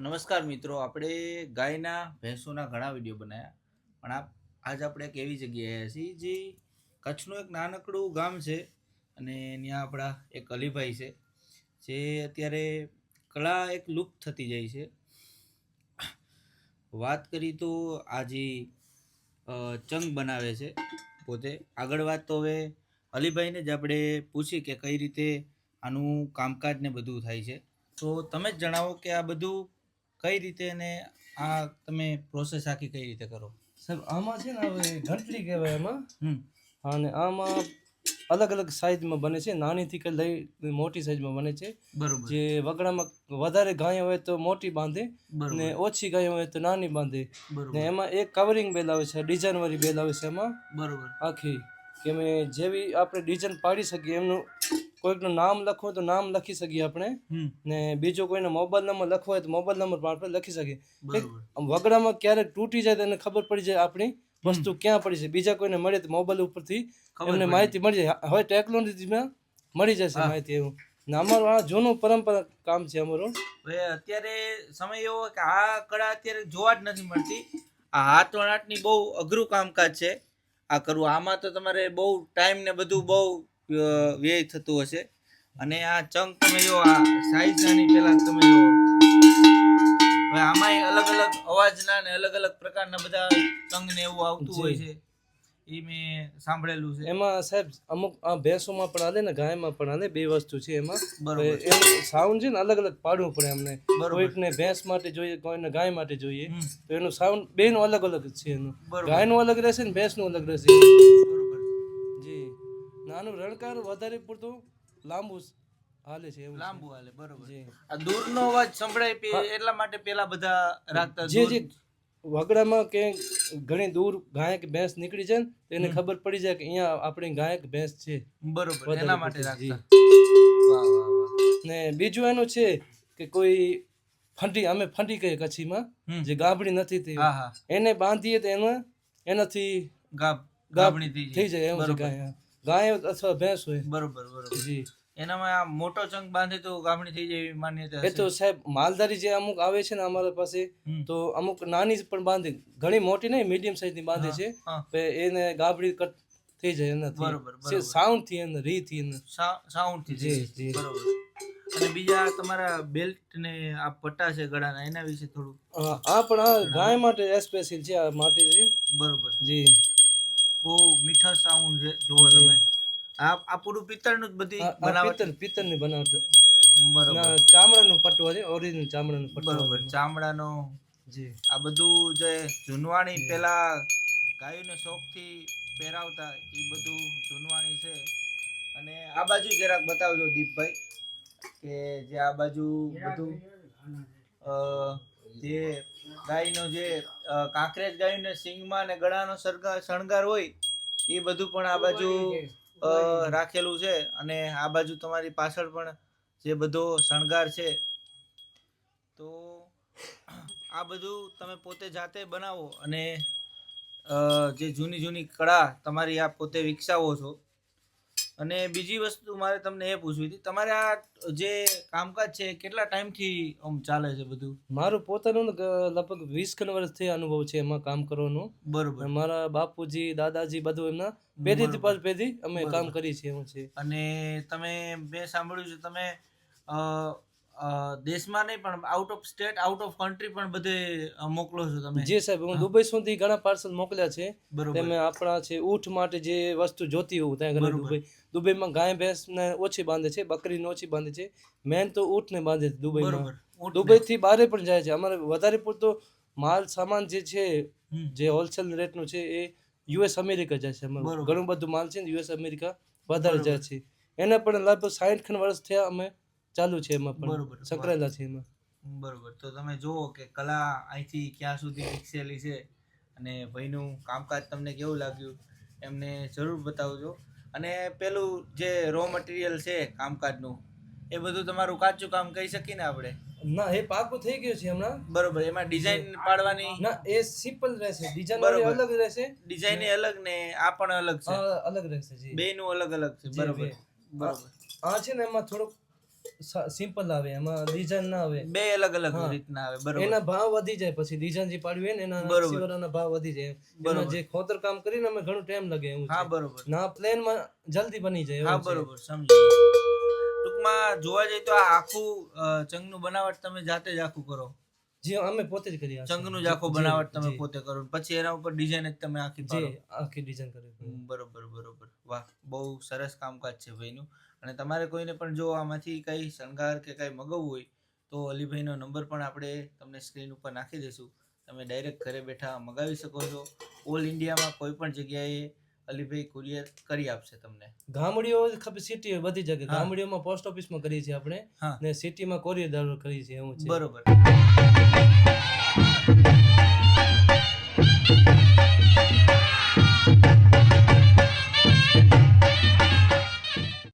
નમસ્કાર મિત્રો, આપણે ગાયના ભેંસોના ઘણા વિડીયો બનાવ્યા, પણ આજ આપણે એક એવી જગ્યાએ છીએ જે કચ્છનું એક નાનકડું ગામ છે અને ત્યાં આપણા એક અલીભાઈ છે જે અત્યારે કળા એક લુપ્ત થતી જાય છે. વાત કરી તો આ જે ચંગ બનાવે છે પોતે. આગળ વાત તો હવે અલીભાઈને જ આપણે પૂછી કે કઈ રીતે આનું કામકાજ ને બધું થાય છે. તો તમે જ જણાવો કે આ બધું કઈ રીતે ને આ તમે પ્રોસેસ આખી કઈ રીતે કરો? સાહેબ આમાં છે ને હવે ઘંટડી કહેવાય એમાં. અને આમાં અલગ અલગ સાઈઝમાં બને છે, નાનીથી કે લઈ મોટી સાઈઝમાં બને છે. બરોબર. જે વગડામાં વધારે ગાય હોય તો મોટી બાંધે ને ઓછી ગાય હોય તો નાની બાંધે. ને એમાં એક કવરિંગ બેલ આવે છે, ડિઝાઇન વાળી બેલ આવે છે એમાં. બરોબર. આખી કે અમે જેવી આપણે ડિઝાઇન પાડી શકીએ એમનું કોઈકનું નામ લખવું તો નામ લખી શકીએ આપણે, ને બીજો કોઈનો મોબાઈલ નંબર લખવો હોય તો મોબાઈલ નંબર પણ આપણે લખી શકીએ. વગડામાં ક્યારેક તૂટી જાય તો એને ખબર પડી જાય આપણી વસ્તુ ક્યાં પડી છે. બીજા કોઈને મળે તો મોબાઈલ ઉપરથી એમને માહિતી મળી જાય. હવે ટેકનોલોજીમાં મળી જશે માહિતી એવું. ને અમારું આ જૂનું પરંપરા કામ છે અમારું. અત્યારે સમય એવો કે આ કળા અત્યારે જોવા જ નથી મળતી. આ હાથ વણાટની બહુ અઘરું કામકાજ છે આ કરવું. આમાં તો તમારે બહુ ટાઈમ ને બધું બહુ વ્યય થતું હશે. અને આ ચંગ તમે જો આ સાઈઝ નાની પેલા તમે જો હવે આમાં અલગ અલગ અવાજના ને અલગ અલગ પ્રકારના બધા ચંગ ને એવું આવતું હોય છે. એ મેં સાંભળેલું છે. એમાં સાહેબ અમુક આ ભેંસોમાં પણ હાલે ને ગાયમાં પણ હાલે, બે વસ્તુ છે એમાં. એનું સાઉન્ડ છે ને અલગ અલગ પાડવું પડે અમને. કોઈકને ભેંસ માટે જોઈએ, કોઈને ગાય માટે જોઈએ, તો એનું સાઉન્ડ બેનું અલગ અલગ છે. એનું ગાયનું અલગ રહેશે ને ભેંસનું અલગ રહેશે. બરોબર. જી નાનું રણકાર વધારે પૂરતું લાંબુ હાલે છે એવું. લાંબુ હાલે. બરોબર. આ દૂરનો અવાજ સંભળાય એટલા માટે પેલા બધા રાખતા. જે વગડામાં કે ઘણી દૂર ગાય કે ભેંસ નીકળી જાય ને તો એને ખબર પડી જાય કે અહીંયા આપણી ગાય કે ભેંસ છે. બરોબર. એના માટે રાખતા. ને બીજું એનું છે કે કોઈ ફંડી, અમે ફંડી કહીએ કચ્છીમાં, જે ગાભડી નથી થઈ એને બાંધીએ તો એનાથી ગાભડી થઈ જાય એવું છે. ગાય અથવા ભેંસ હોય. બરોબર. જી. એનામાં આ મોટો ચંગ બાંધે તો ગામડી થઈ જાય એવી માન્યતા. એ તો સાહેબ માલધારી જે અમુક આવે છે ને અમારા પાસે, તો અમુક નાની પણ બાંધે, ઘણી મોટી નહીં, મીડિયમ સાઈઝની બાંધે છે. એને ગાબડી કટ થઈ જાય એનાથી. બરોબર. સાઉન્ડ થી એને રી થી એને સાઉન્ડ થી. જી. બરોબર. અને બીજા તમારા બેલ્ટ ને આ પટ્ટા છે ગળાના, એના વિશે થોડું. આ પણ આ ગાય માટે સ્પેશિયલ છે આ માટે. બરોબર. જી. બહુ મીઠા સાઉન્ડ છે. જુઓ તમે આ પૂરું પિત્તળનું જ બધી બનાવટ. પિત્તળની બનાવટ. બરોબર. ચામડાનું પટ્ટો છે, ઓરિજિનલ ચામડાનું પટ્ટો. બરોબર. ચામડાનો. જી. આ બધું જે જૂનવાણી પેલા ગાયોને શોખથી પહેરાવતા એ બધું જૂનવાણી છે. અને આ બાજુ જરાક બતાવજો દીપભાઈ, કે જે આ બાજુ બધું જે ગાયનો જે કાંકરેજ ગાયને સિંગમાં ને ગળાનો શણગાર હોય એ બધું પણ આ બાજુ રાખેલું છે. અને આ બાજુ તમારી પાછળ પણ જે બધો શણગાર છે, તો આ બધું તમે પોતે જાતે બનાવો અને જે જૂની કળા તમારી આ પોતે વિકસાવો છો. અને બીજી વસ્તુ મારે તમને એ પૂછવી હતી, તમારે આ જે કામકાજ છે કેટલા ટાઈમથી ચાલે છે બધું? મારું પોતાનું લગભગ 20 વર્ષથી અનુભવ છે એમાં કામ કરવાનો. બરોબર. મારા બાપુજી, દાદાજી બધું એમના પેઢીથી પર પેઢી અમે કામ કરી છે એવું છે. અને તમે મેં સાંભળ્યું છે તમે દેશમાં નહીં પણ out of state, out of country પણ બધે મોકલો છો તમે? જી સાહેબ, હું દુબઈ સુધી ઘણા પાર્સલ મોકલ્યા છે. તમે આપણા છે ઊંટ માટે જે વસ્તુ જોતી હોવું ત્યાં ઘણા દુબઈમાં ગાય ભેંસ ને ઓછી બાંધે છે, બકરીને ઓછી બાંધે છે, મેન તો ઊંટને બાંધે છે દુબઈમાં. દુબઈથી બહાર પણ જાય છે. અમારે વધારે પૂરતો માલ સામાન જે છે, જે હોલસેલ રેટનું છે, એ US અમેરિકા જાય છે. અમારું ઘણું બધું માલ છે ને US અમેરિકા વધારે જાય છે. એને પણ લગભગ 60 વર્ષ થયા અમે ચાલુ છે એમાં પણ સંકળાયેલા છે એમાં. બરોબર. તો તમે જુઓ કે કલા અહીંથી ક્યાં સુધી વિકસેલી છે. અને ભાઈનું કામકાજ તમને કેવું લાગ્યું એમને જરૂર બતાવજો. અને પેલું જે રો મટીરિયલ છે કામકાજનું, એ બધું તમારું કાચું કામ કહી શકીએ ને આપણે? ના, એ પાકું થઈ ગયું છે હમણાં. બરોબર. એમાં ડિઝાઇન પાડવાની? ના, એ સિમ્પલ રહેશે. ડિઝાઇન અલગ રહેશે. ડિઝાઇન અલગ ને આ પણ અલગ છે. અલગ રહેશે. જી. બેયનું અલગ છે. બરોબર. આ છે ને એમાં થોડુંક સિમ્પલ આવે, એમાં ડિઝાઇન ના આવે, બે અલગ અલગ રીતના આવે. બરોબર. એના ભાવ વધી જાય. પછી ડિઝાઇન જે પાડવી હોય ને એના સિવરાના ભાવ વધી જાય. એમાં જે ખોતર કામ કરીને અમે ઘણું ટાઈમ લાગે એવું હા છે. બરોબર. ના પ્લેન માં જલ્દી બની જાય. હા બરોબર, સમજી. ટૂંકમાં જોવા જઈએ તો આ આખું ચંગનું બનાવટ તમે જાતે જ આખું કરો? જે અમે પોતે જ કરીએ. ચંગનું જ આખું બનાવટ તમે પોતે કરો, પછી એના ઉપર ડિઝાઇન જ તમે આખી પાડો? આખી ડિઝાઇન કરી. બરોબર બરોબર. વાહ, બહુ સરસ કામકાજ છે ભાઈનું. અને તમારે કોઈને પણ જો આમાંથી કઈ શણગાર કે કઈ મગાવવું હોય તો અલીભાઈનો નંબર પણ આપણે તમને સ્ક્રીન ઉપર નાખી દઈશું. તમે ડાયરેક્ટ ઘરે બેઠા મગાવી શકો છો. ઓલ ઇન્ડિયામાં કોઈ પણ જગ્યાએ અલીભાઈ કુરિયર કરી આપશે તમને. ગામડીઓ ખબર સિટી બધી જગ્યાએ. ગામડીઓમાં પોસ્ટ ઓફિસમાં કરીએ છીએ આપણે, ને સિટીમાં કોરિયર દરરોજ કરીએ છીએ એવું છે. બરોબર.